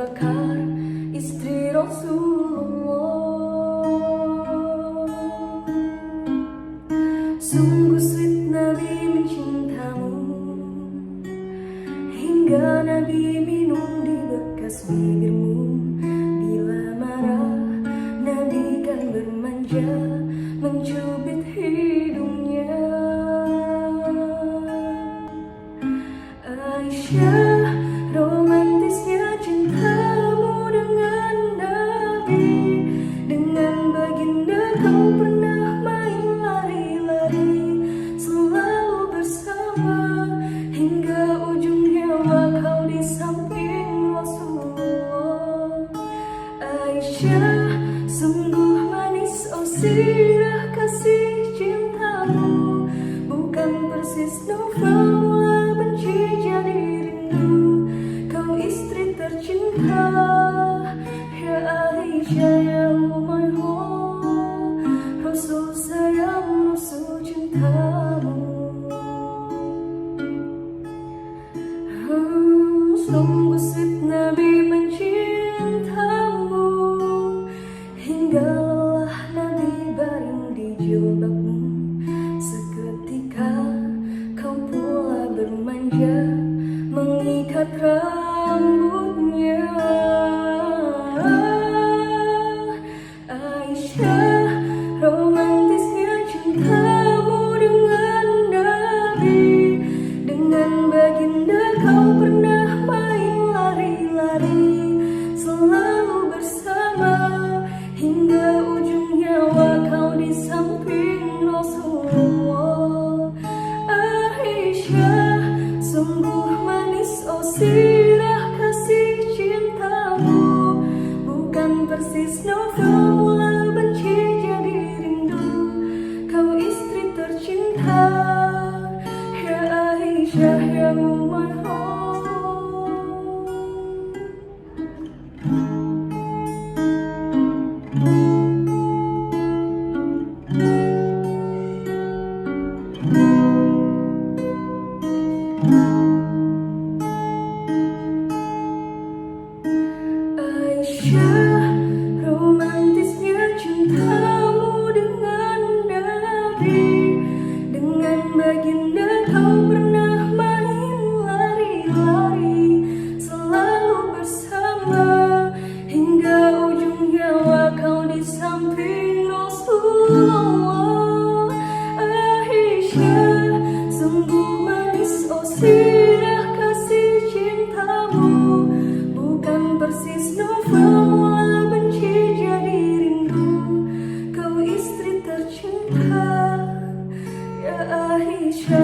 Bakar, istri Rasulullah. Sungguh sweet Nabi mencintamu, hingga Nabi minum di bekas bibirmu. Bila marah, Nabi kan bermanja, mencubit hidungnya. Aisyah, romantisnya cintamu dengan Nabi. Dengan baginda kau pernah main lari-lari, selalu bersama, hingga ujung nyawa kau di samping Rasulullah. Aisyah, sungguh manis oh sirah kasih cintamu, bukan persis novel mula benci jadi rindu. Kau istri tercinta, ya Aisyah, ya Umayyah, Rasul sayang, Rasul cintamu. Sungguh sweet Nabi mencintamu, hingga lelah Nabi baring di jilbabmu. Seketika kau pula bermanja, mengikat rambutnya. Aisyah, romantisnya cintamu dengan Nabi. Dengan baginda kau pernah main lari-lari, selalu bersama, hingga ujung nyawa kau di samping Rasulullah. Aisyah, sungguh manis oh sirah kasih cintamu, bukan persis novel mula benci jadi rindu. Kau istri tercinta, ya Aisyah, ya Umayyah. Aisyah, romantisnya cintamu dengan Nabi. Dengan baginda kau pernah main lari-lari, selalu bersama, hingga ujung nyawa kau di samping Rasulullah. Aisyah, sungguh manis oh sirah kasih cintamu, bukan persis novel mula benci jadi rindu. Kau istri tercinta, ya Aisyah.